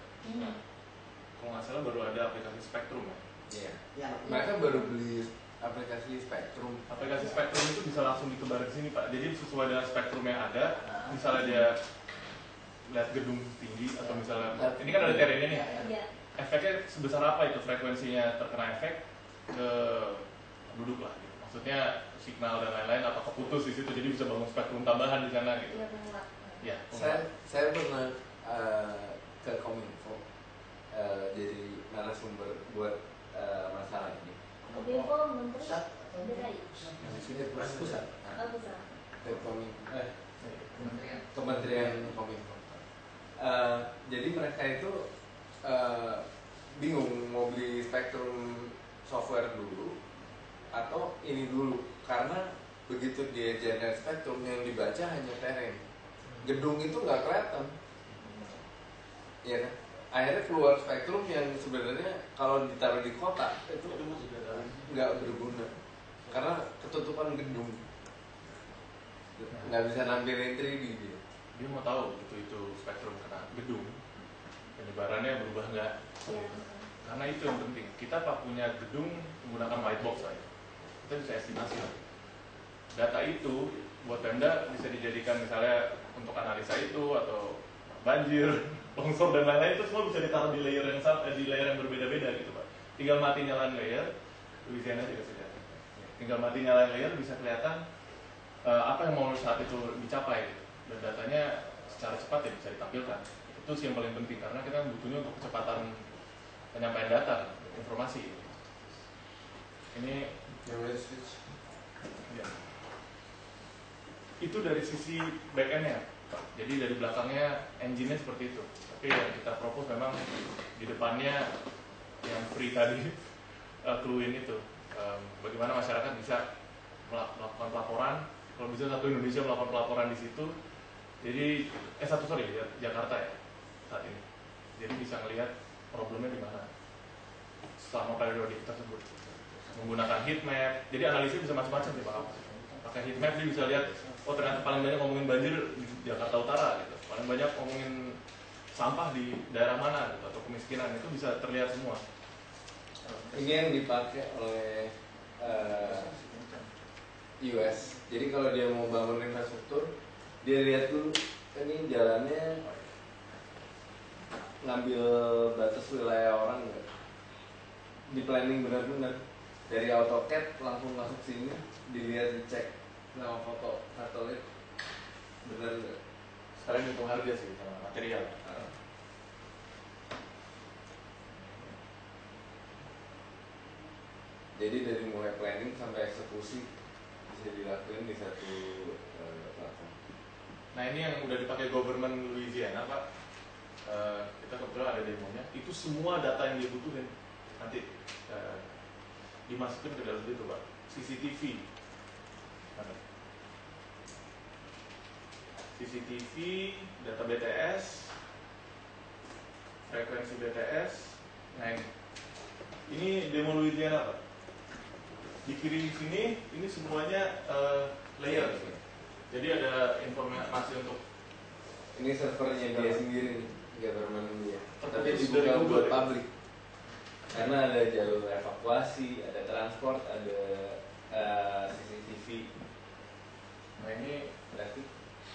kalau nggak salah baru ada aplikasi Spectrum ya. Iya. Ya. Mereka baru beli aplikasi Spectrum. Aplikasi Spectrum itu bisa langsung ditebar di sini Pak. Jadi sesuai dengan spektrum yang ada, misalnya dia lihat gedung tinggi atau misalnya ini kan ada teorinya nih. Iya. Efeknya sebesar apa itu frekuensinya terkena efek ke penduduk lah gitu. Maksudnya signal dan lain-lain atau keputus di situ, jadi bisa bangun spektrum tambahan di sana gitu. Iya, penguat. Ya, Saya pernah ke Kominfo jadi narasumber buat masalah ini. Kominfo menteri Pusat. DKI. Di sini pusat. Oh, pusat. Kementerian Kominfo. Jadi mereka itu bingung mau beli spektrum software dulu atau ini dulu, karena begitu dia generate spektrum yang dibaca hanya tereng, gedung itu nggak kelihatan, ya kan? Akhirnya keluar spektrum yang sebenarnya kalau ditaruh di kota itu nggak berguna karena ketutupan gedung, nggak bisa nampilin 3D dia. Dia mau tahu itu spektrum kena gedung, penyebarannya berubah nggak? Iya. Karena itu yang penting. Kita pak punya gedung menggunakan white box aja, kita bisa estimasi lah. Data itu buat Pemda bisa dijadikan misalnya untuk analisa itu atau banjir, longsor dan lain-lain, itu semua bisa ditaruh di layer yang di layer yang berbeda-beda gitu pak. Tinggal mati nyalain layer, Louisiana juga sudah. Tinggal mati nyalain layer bisa kelihatan apa yang mau saat itu dicapai gitu. Dan datanya secara cepat ya bisa ditampilkan. Itu sih yang paling penting karena kita butuhnya untuk kecepatan penyampaian data, informasi. Ini ya. Itu dari sisi back-end-nya, Pak. Jadi dari belakangnya engine-nya seperti itu. Tapi yang kita propose memang di depannya yang free tadi clue-in itu. Bagaimana masyarakat bisa melakukan pelaporan, kalau bisa satu Indonesia melakukan pelaporan di situ. Jadi Jakarta ya saat ini. Jadi bisa ngelihat problemnya di mana selama periode tersebut. Menggunakan heat map, jadi analisis bisa macam-macam sih Pak. Pakai heat map dia bisa lihat, oh ternyata paling banyak ngomongin banjir di Jakarta Utara gitu. Paling banyak ngomongin sampah di daerah mana gitu, atau kemiskinan, itu bisa terlihat semua. Ini yang dipakai oleh US. Jadi kalau dia mau bangun infrastruktur, dia lihat dulu ini jalannya ngambil batas wilayah orang nggak, di planning benar-benar dari AutoCAD langsung masuk sini, dilihat, dicek nama foto satelit benar nggak. Sekarang hitung harga sih sama material. Jadi dari mulai planning sampai eksekusi bisa dilakukan di satu platform. Nah ini yang udah dipakai government Louisiana Pak. Kita kebetulan ada demonya. Itu semua data yang dia butuhin nanti dimasukin ke dalam itu Pak. CCTV, CCTV, data BTS, frekuensi BTS. Nah ini demo Louisiana Pak. Di kiri sini ini semuanya layer. Jadi ada informasi untuk ini servernya dia sendiri, government dia. Tapi Terputus dibuka dari Google, buat ya? publik. Karena ada jalur evakuasi, ada transport, ada CCTV. Nah ini Berarti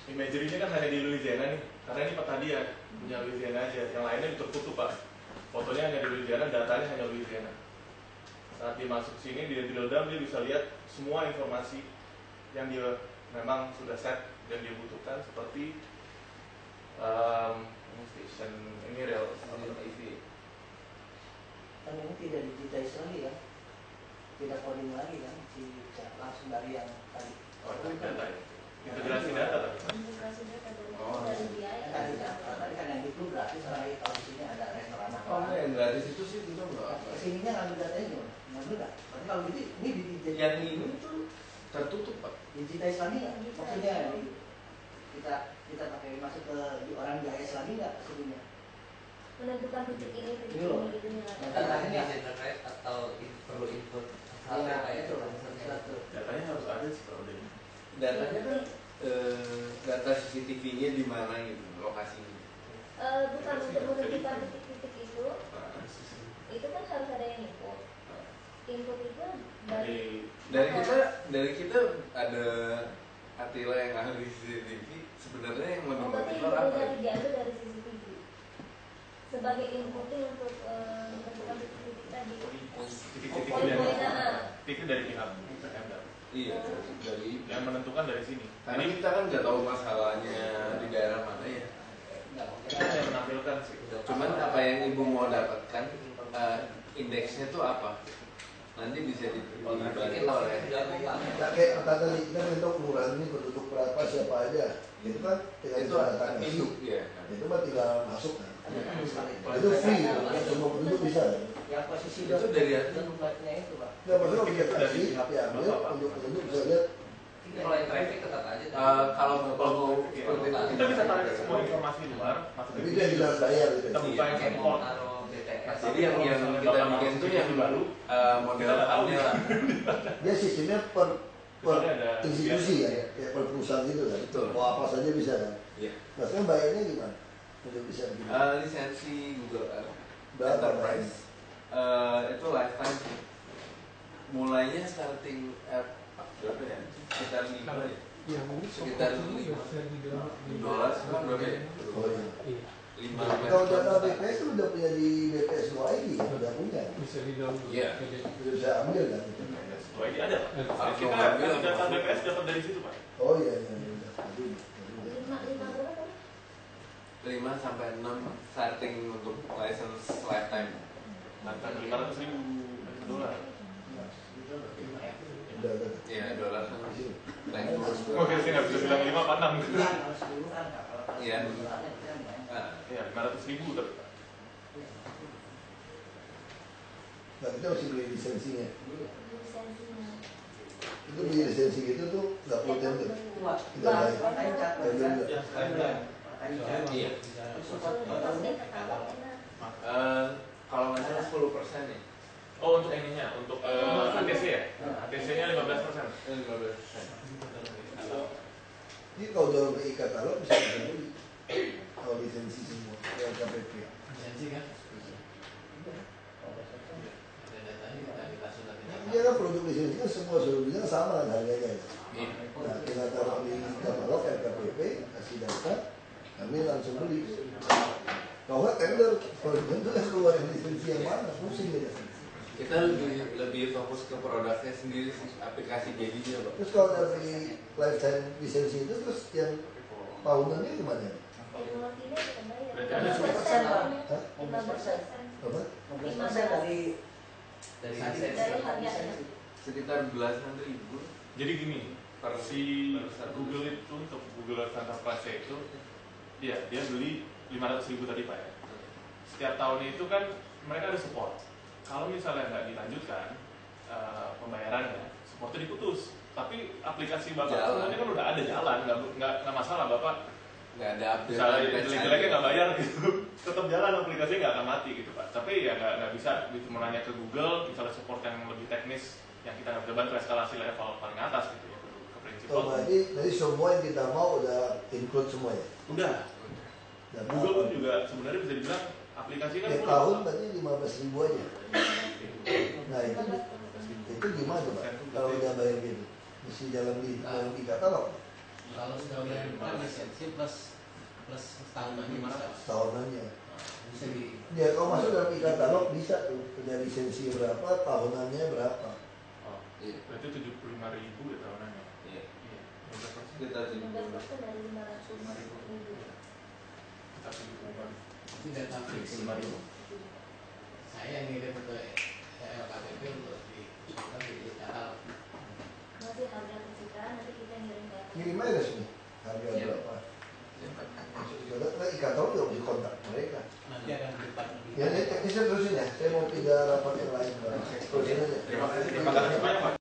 imagery ini kan hanya di Louisiana nih. Karena ini peta dia punya Louisiana aja. Yang lainnya tertutup Pak. Fotonya hanya di Louisiana, datanya hanya Louisiana. Saat dia masuk sini, dia drill down, dia bisa lihat semua informasi yang dia memang sudah set dan dia butuhkan, seperti station ini rel TV. Kan ini tidak digitize lagi ya, tidak coding lagi kan, langsung dari yang tadi. Oh, itu data ya. Integrasi data tadi. Integrasi data Oh. dari biaya. Tadi kan yang itu gratis, lagi kalau di sini ada restoran apa. oh yang gratis itu sih tentu enggak. Kesininya ngambil datanya gimana? Ngambil nggak? Berarti kalau gitu ini Yang ini tuh tertutup Pak. digitize lagi nggak? Maksudnya kita pakai masuk ke di orang GIS lagi nggak kesininya? Menentukan titik ini, titik Ini loh. ini, gitu nih. Datanya generate atau perlu input Iya, kayak itu. itu. Datanya harus ada sih kalau dia. Datanya kan data CCTV-nya di mana gitu, lokasinya. Bukan untuk menentukan titik-titik itu. Dari kita ada Atila yang ahli CCTV. Sebenarnya yang lebih populer apa? Diambil dari CCTV sebagai inputing untuk menentukan CCTV tadi. Itu dari pihak PMDA. Iya, dari yang menentukan dari sini. Karena kita kan nggak tahu masalahnya di daerah mana ya. Kita hanya menampilkan sih. Cuman apa yang ibu mau dapatkan, indeksnya tuh apa? Nanti bisa dibantu oleh. Nah, kayak kata tadi kita bentuk kelurahan ini penduduk berapa siapa aja, itu kan tinggal Itu datang itu ya. itu mah tinggal masuk kan. Itu free, semua penduduk bisa. Yang posisi Itu dari tempatnya itu Pak. Nggak masalah aplikasi diambil untuk penduduk bisa lihat. Kalau yang traffic tetap aja. Kalau kita bisa tarik semua informasi luar, masuk Tapi dia tidak bayar gitu. kita buka yang import. Jadi yang kita bikin tuh yang baru model panel lah. Dia sistemnya per institusi ya, kayak per perusahaan gitu kan. Betul. Mau apa saja bisa kan. Iya. Nah sekarang bayarnya gimana? Untuk bisa begini. Lisensi Google Earth Berapa Enterprise itu lifetime sih. Mulainya starting at berapa ya? Sekitar 5 ya? Sekitar $5 sekarang berapa ya? Oh iya. 5 Kalau data BPS itu udah punya di BPS ID ya, udah punya. Iya. Udah bisa ambil kan. Wah, ini ada. Kita data BPS dapat dari situ, Pak. Oh iya iya. Iya. 5 sampai 6 starting untuk license lifetime. Bahkan $500.000. Udah. Iya, dolar. Oke, sih nggak bisa bilang 5 apa 6. Iya. Iya, 500.000 tapi. Nah kita masih beli lisensinya. Lisensinya. Itu beli lisensi gitu tuh nggak perlu tender. Tidak baik. Tender juga. Iya. Kalau nggak salah 10% ya. Oh, untuk ininya, untuk ATC ya? ATC-nya 15%. 15%. Ini kalau dalam PI katalog bisa beli. Kalau lisensi semua yang KPP. Lisensi kan? Dia kan produk lisensi kan semua seluruhnya sama kan harganya. Nah tinggal taruh di katalog KPP, kasih data, kami langsung beli. Kalau nggak tender, kalau tentu kan keluarin lisensi yang mana, pusing ya. Kita lebih fokus ke produknya sendiri sih, aplikasi jadinya Pak. Terus kalau dari lifetime lisensi itu terus yang tahunannya gimana? Teknologinya kita bayar. Berarti ada 15%. Apa? 15% Dari harganya. Sekitar belasan ribu. Jadi gini, versi Google itu untuk Google Earth Enterprise itu dia beli 500.000 tadi Pak ya. Setiap tahunnya itu kan mereka ada support. Kalau misalnya nggak dilanjutkan pembayarannya, supportnya diputus. Tapi aplikasi Bapak sebenarnya kan udah ada jalan, nggak masalah Bapak. Nggak ada update. Misalnya jelek-jeleknya nggak bayar gitu, tetap jalan aplikasinya nggak akan mati gitu Pak. Tapi ya nggak bisa gitu menanya ke Google, misalnya support yang lebih teknis yang kita nggak bisa bantu eskalasi level paling atas gitu ya ke prinsipal. Oh, jadi semua yang kita mau udah include semua ya? Udah. Dan Google pun juga sebenarnya bisa dibilang aplikasi kan tiap tahun berarti 15.000 aja. Nah itu gimana Pak? Kalau udah bayar gitu, mesti jalan di katalog. Kalau sudah bayar kan lisensi plus tahunannya bisa. Tahunannya. Bisa di. Ya kalau masuk dalam e-katalog bisa tuh punya lisensi berapa, tahunannya berapa. Oh, iya. Berarti 75.000 ya tahunannya. Iya. Kita 15% dari 500.000. Kita 70.000. Itu data fix 5.000. Saya yang ngirim ke LKPP untuk di katalog. Masih harga pencitraan nanti kita ngirim ke. Kirim aja resmi harga berapa. Karena e-katalog juga mesti kontak mereka. Nanti akan depan. Ya, ini teknisnya terusin ya. Saya mau pindah rapat yang lain. Terusin aja. Terima kasih banyak Pak.